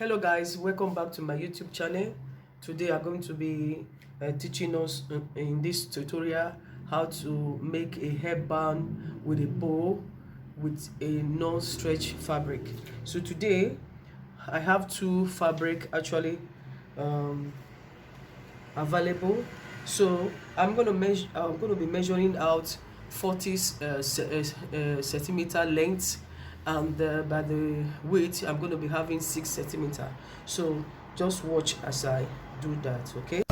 Hello guys, welcome back to my YouTube channel. Today I'm going to be teaching us in this tutorial how to make a headband with a bow with a non-stretch fabric. So today I have two fabric actually um, available. So I'm going to be measuring out 40 centimeter length, and by the weight I'm going to be having 6 centimeter. So just watch as I do that, okay?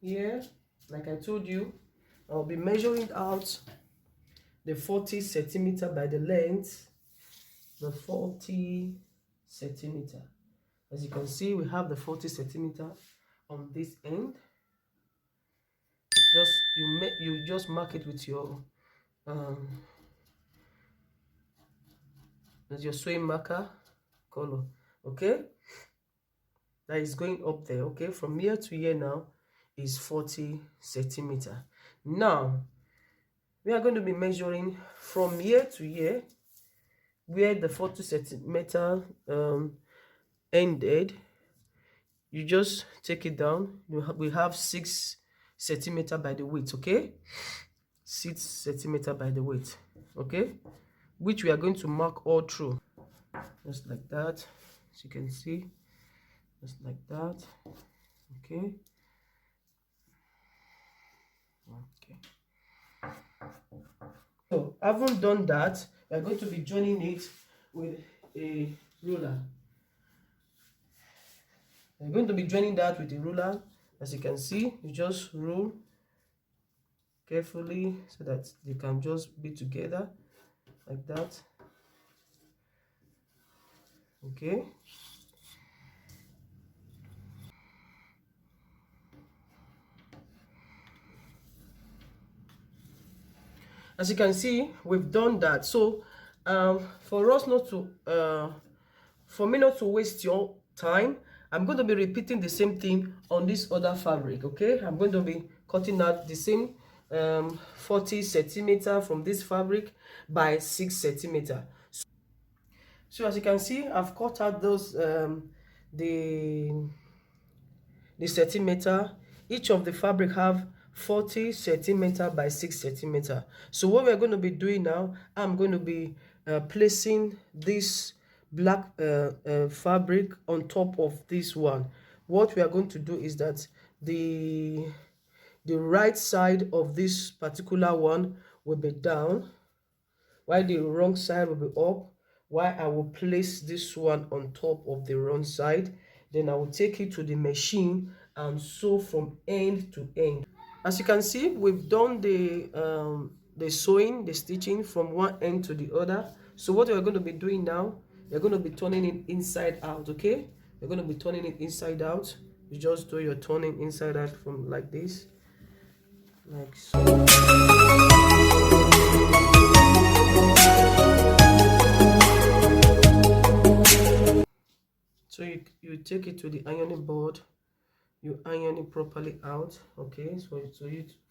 Here, like I told you, I'll be measuring out the 40 centimeter by the length, the 40 centimeter. As you can see, we have the 40 centimeter on this end. You just mark it with um your sewing marker color, okay? That is going up there, okay? From here to here now is 40 centimeter. Now we are going to be measuring from here to here, where the 40 centimeter ended. You just take it down. We have 6 centimeter by the weight, okay? 6 centimeter by the weight, okay, which we are going to mark all through, just like that, as you can see, just like that, okay. So having done that, we are going to be joining it with a ruler. We're going to be joining that with a ruler. As you can see, you just rule carefully so that they can just be together like that, okay. As you can see, we've done that. So for us not to for me not to waste your time, I'm going to be repeating the same thing on this other fabric, okay. I'm going to be cutting out the same 40 centimeter from this fabric by 6 centimeter. So as you can see, I've cut out those the centimeter. Each of the fabric have 40 centimeter by 6 centimeter. So what we're going to be doing now, I'm going to be placing this black fabric on top of this one. What we are going to do is that the right side of this particular one will be down, while the wrong side will be up, while I will place this one on top of the wrong side. Then I will take it to the machine and sew from end to end. As you can see, we've done the sewing, the stitching from one end to the other. So what we're going to be doing now, we're going to be turning it inside out, okay. We're going to be turning it inside out. You just do your turning inside out from like this, like so. So you take it to the ironing board, you iron it properly out, okay. So for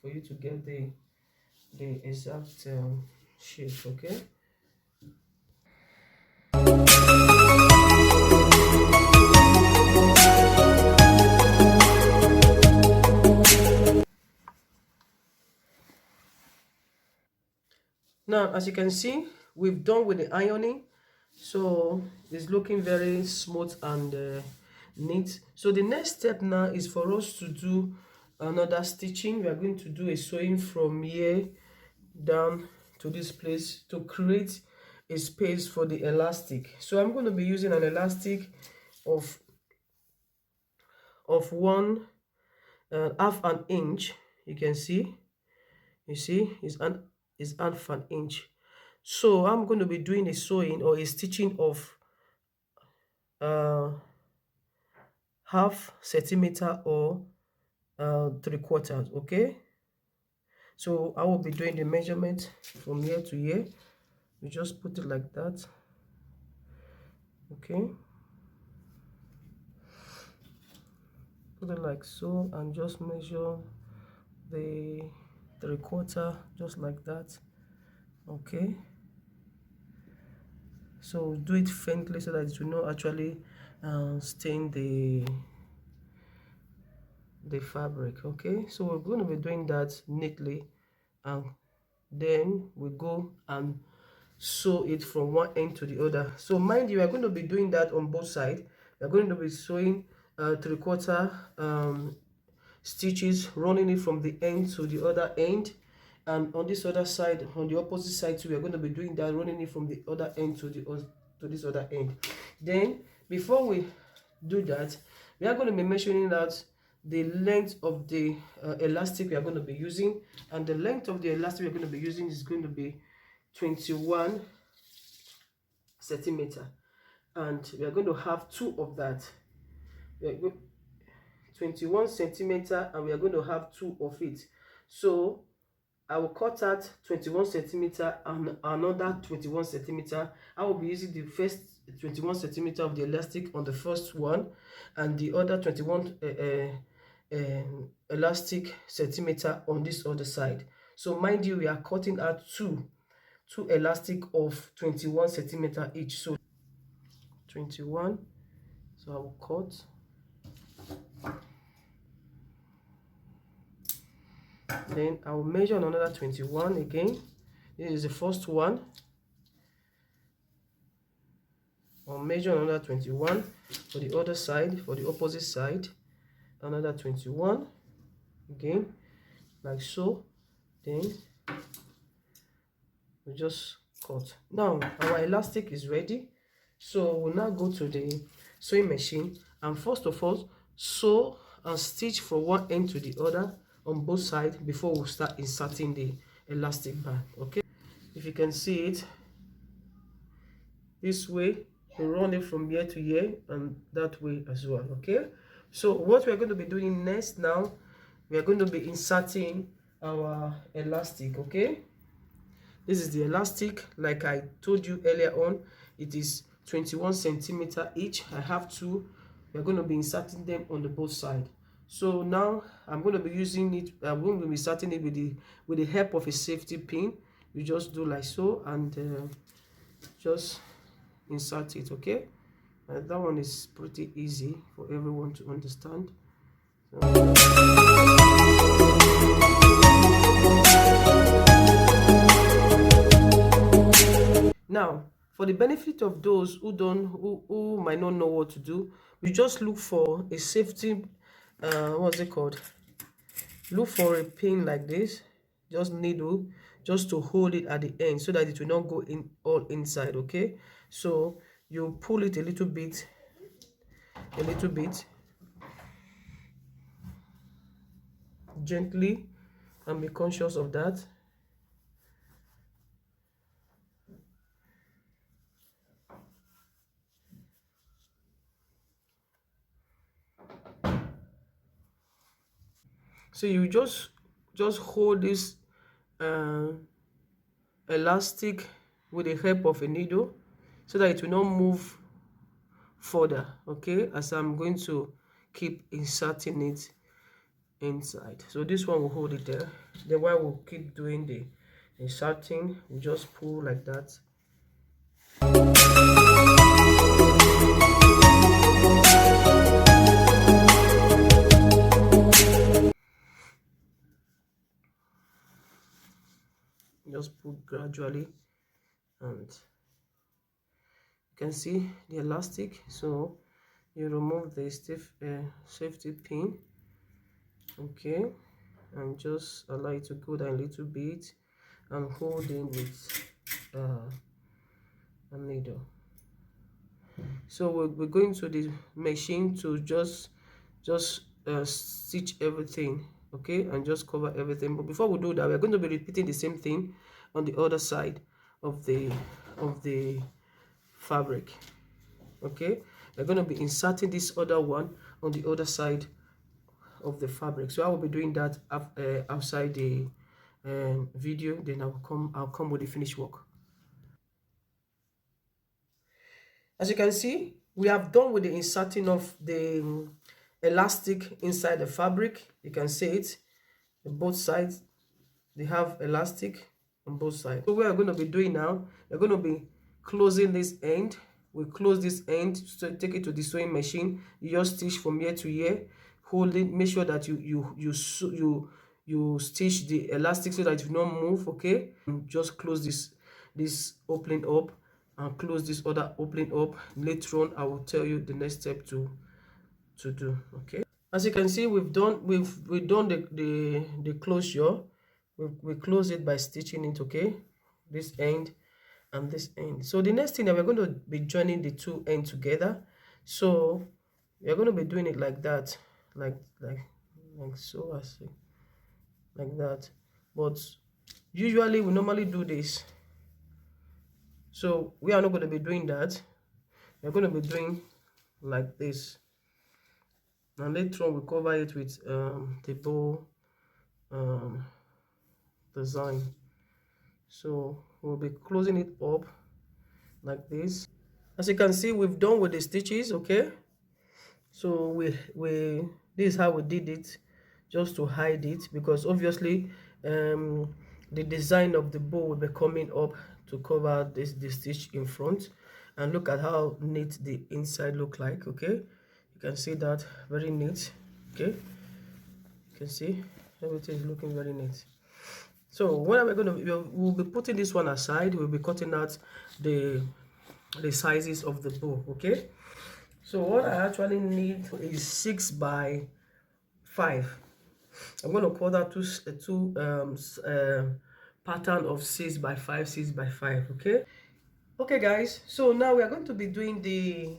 you to get the exact shape, okay. Now as you can see, we've done with the ironing, so it's looking very smooth and neat. So the next step now is for us to do another stitching. We are going to do a sewing from here down to this place to create a space for the elastic. So I'm going to be using an elastic of one half an inch. You can see, it's half an inch. So I'm going to be doing a sewing or a stitching of half centimeter or 3/4, okay. So I will be doing the measurement from here to here. You just put it like that, okay. put it like so and just measure the 3/4 just like that. Okay, so do it faintly so that it will not actually stain the fabric. Okay, so we're going to be doing that neatly, and then we go and sew it from one end to the other. So mind you, we're going to be doing that on both sides. We're going to be sewing 3/4 stitches, running it from the end to the other end, and on this other side, on the opposite side too, we're going to be doing that, running it from the other end to this other end. Then before we do that, we are going to be measuring out the length of the elastic we are going to be using, and the length of the elastic we're going to be using is going to be 21 centimeter, and we are going to have two of that. We are 21 centimeter, and we are going to have two of it. So I will cut out 21 centimeter and another 21 centimeter. I will be using the first 21 centimeter of the elastic on the first one, and the other 21 elastic centimeter on this other side. So mind you, we are cutting out two elastic of 21 centimeter each. So 21. So I will cut. Then I will measure another 21 again. This is the first one. I'll measure another 21 for the other side, for the opposite side. Another 21 again, like so. Then we just cut. Now our elastic is ready. So we'll now go to the sewing machine, and first of all sew and stitch from one end to the other on both sides before we start inserting the elastic band. Okay, if you can see it this way, we run it from here to here and that way as well. Okay, so what we're going to be doing next now, we are going to be inserting our elastic. Okay, this is the elastic. Like I told you earlier on, it is 21 centimeter each. I have two. We're going to be inserting them on the both side. So now I'm going to be using it. I'm going to be inserting it with the help of a safety pin. You just do like so, and just insert it. Okay, that one is pretty easy for everyone to understand. Now, for the benefit of those who might not know what to do, we just look for a safety what's it called, look for a pin like this, just needle, just to hold it at the end so that it will not go in all inside. Okay, so you pull it a little bit gently, and be conscious of that. So you just hold this uh, elastic with the help of a needle so that it will not move further. Okay, as I'm going to keep inserting it inside. So this one will hold it there. Then while we'll keep doing the inserting, we just pull like that. Just pull gradually, and you can see the elastic. So you remove the stiff safety pin. Okay, and just allow it to go down a little bit and hold in with a needle. So we're going to the machine to just stitch everything. Okay, and just cover everything. But before we do that, we're going to be repeating the same thing on the other side of the fabric. Okay, we're going to be inserting this other one on the other side of the fabric. So I will be doing that outside the video. Then I'll come with the finished work. As you can see, we have done with the inserting of the elastic inside the fabric. You can see it, both sides they have elastic on both sides. So what we're going to be doing now, we're going to be closing this end. We close this end, so take it to the sewing machine. You just stitch from here to here, hold it, make sure that you stitch the elastic so that it will not move. Okay, and just close this opening up and close this other opening up. Later on I will tell you the next step to do. Okay, as you can see, we've done the closure. We close it by stitching it. Okay, this end and this end. So the next thing that we're going to be joining the two ends together. So we're going to be doing it like that, like so, I see, like that. But usually we normally do this, so we are not going to be doing that. We're going to be doing like this, and later on we cover it with the bow um, design. So we'll be closing it up like this. As you can see, we've done with the stitches. Okay, so we this is how we did it, just to hide it, because obviously the design of the bow will be coming up to cover the stitch in front. And look at how neat the inside look like. Okay, you can see that, very neat. Okay, you can see everything is looking very neat. So what are we going to, we'll be putting this one aside. We'll be cutting out the sizes of the bow. Okay, so what I actually need is 6 by 5. I'm going to cut out two pattern of 6 by 5, 6 by 5. Okay, okay guys, so now we are going to be doing the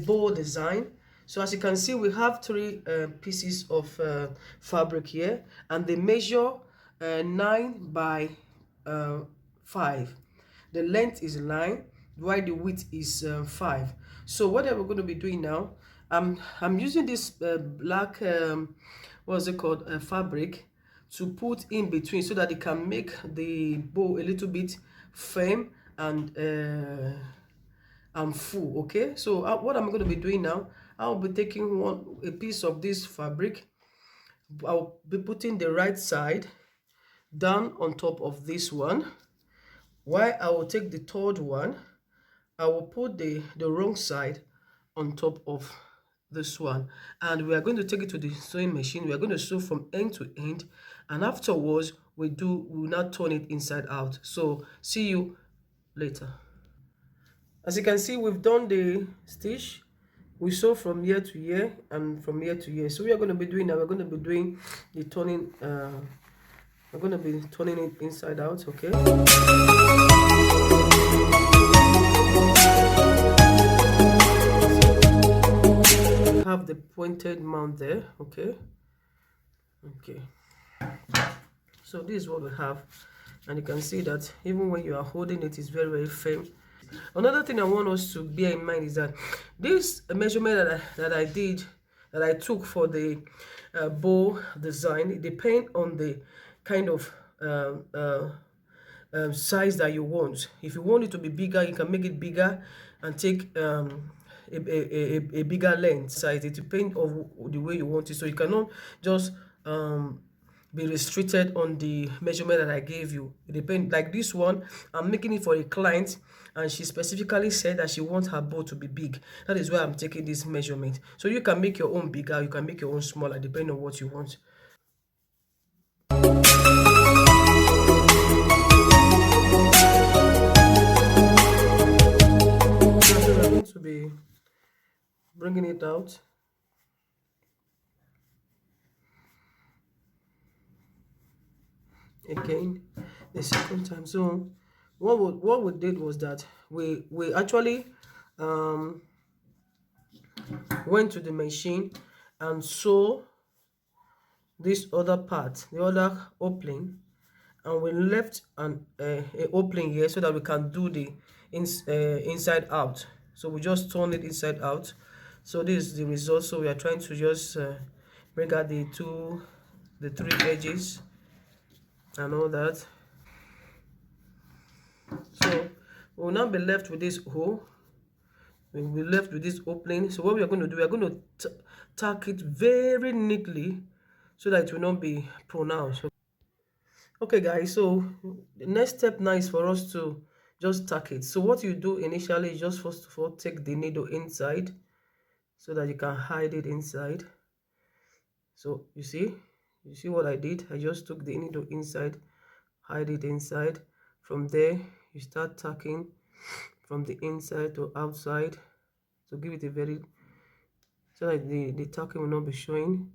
bow design. So as you can see, we have 3 pieces of fabric here, and they measure 9 by 5. The length is 9, while the width is 5. So what we're going to be doing now, I'm using this black what's it called, fabric, to put in between so that it can make the bow a little bit firm and full. Okay, so what I'm going to be doing now, I'll be taking a piece of this fabric. I'll be putting the right side down on top of this one, while I will take the third one, I will put the wrong side on top of this one, and we are going to take it to the sewing machine. We are going to sew from end to end, and afterwards we will now turn it inside out. So see you later. As you can see, we've done the stitch. We sew from here to here and from here to here. So we are going to be doing now, we're going to be doing the turning, we're going to be turning it inside out. Okay, have the pointed mount there. Okay, so this is what we have, and you can see that even when you are holding it, it's very firm. Another thing I want us to bear in mind is that this measurement that I took for the bow design, it depends on the kind of size that you want. If you want it to be bigger, you can make it bigger and take a bigger length size. It depends on the way you want it, so you cannot just be restricted on the measurement that I gave you. It depends. Like this one, I'm making it for a client, and she specifically said that she wants her bow to be big. That is why I'm taking this measurement. So you can make your own bigger, you can make your own smaller, depending on what you want. I'm going to be bringing it out. Again, the second time. So what we did was that we actually went to the machine and sew this other part, the other opening, and we left an opening here so that we can do the inside out. So we just turn it inside out. So this is the result. So we are trying to just bring out the 3 edges and all that. So we'll now be left with this hole We'll be left with this opening. So what we are going to do, we are going to tack it very neatly so that it will not be pronounced. Okay, guys, so the next step now is for us to just tack it. So what you do initially is just first of all take the needle inside so that you can hide it inside. So you see what I did? I just took the needle inside, hide it inside. From there, you start tacking from the inside to outside to give it a very, so that the tacking will not be showing.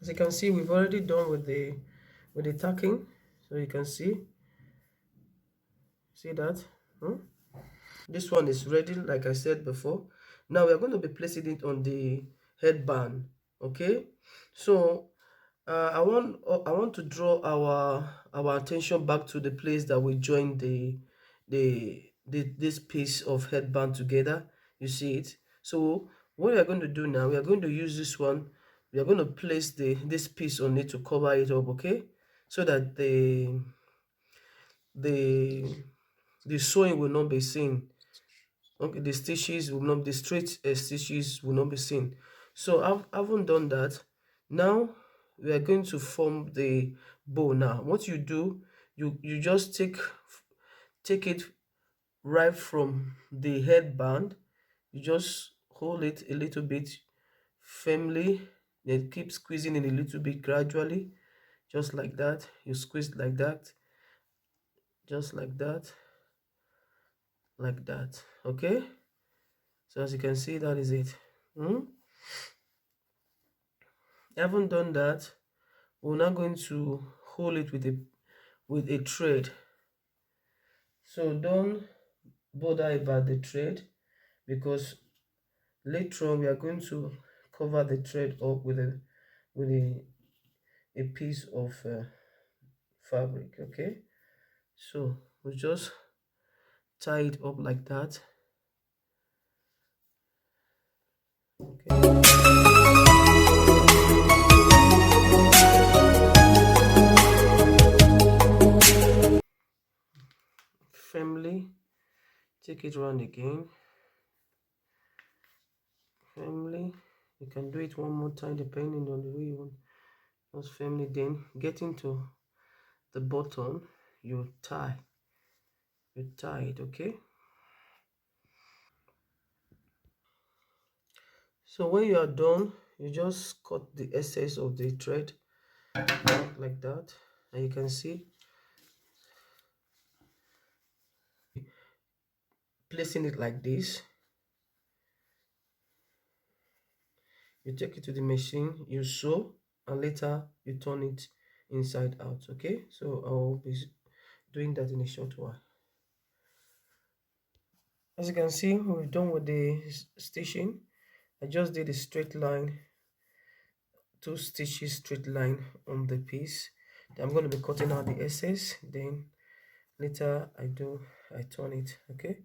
As you can see, we've already done with the tacking. So you can see that. Hmm? This one is ready, like I said before. Now we are going to be placing it on the headband. Okay, so I want to draw our attention back to the place that we joined this piece of headband together. You see it. So what we are going to do now, we are going to use this one. We are going to place this piece on it to cover it up. Okay, so that the the sewing will not be seen. Okay, the stitches will not, the straight stitches will not be seen. So having done that, now we are going to form the bow. Now what you do, you just take it right from the headband. You just hold it a little bit firmly, then keep squeezing it a little bit gradually, just like that. You squeeze like that, just like that. Okay, so as you can see, that is it. Having done that, we're now going to hold it with a thread. So don't bother about the thread, because later on we are going to cover the thread up with a piece of fabric. Okay, so we just tie it up like that. Okay, firmly take it round again. Firmly, you can do it one more time depending on the way you want. Just firmly, then get into the bottom, you tie it. Okay, so when you are done, you just cut the excess of the thread like that, and you can see placing it like this. You take it to the machine, you sew, and later you turn it inside out. Okay, so I'll be doing that in a short while. As you can see, we've done with the stitching. I just did a straight line, two stitches straight line on the piece. I'm going to be cutting out the excess, then later I turn it. Okay,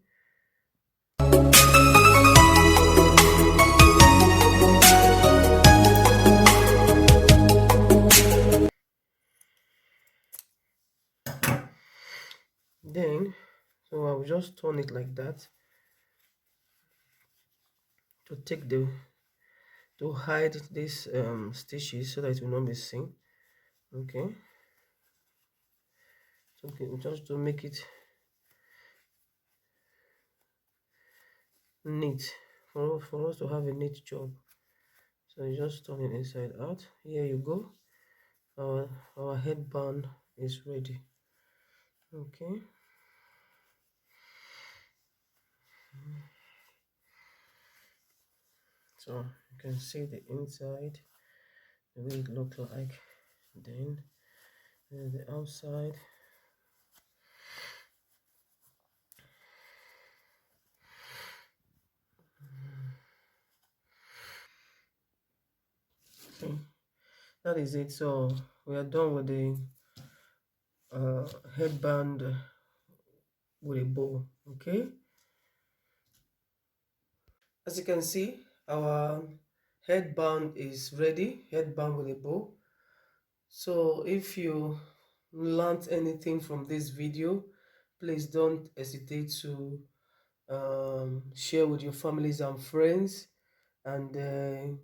then so I'll just turn it like that to take the to hide these stitches so that it will not be seen. Okay, so okay, just to make it neat, for us to have a neat job. So you just turn it inside out. Here you go, our headband is ready. Okay, so you can see the inside, the way it looks like, then the outside. Okay, that is it. So we are done with the headband with a bow. Okay, as you can see, our headband is ready, headband with a bow. So if you learned anything from this video, please don't hesitate to share with your families and friends, and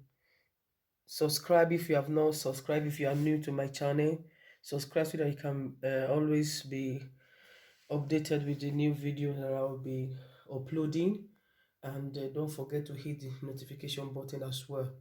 subscribe if you have not subscribed. If you are new to my channel, subscribe so that you can always be updated with the new video that I will be uploading. And don't forget to hit the notification button as well.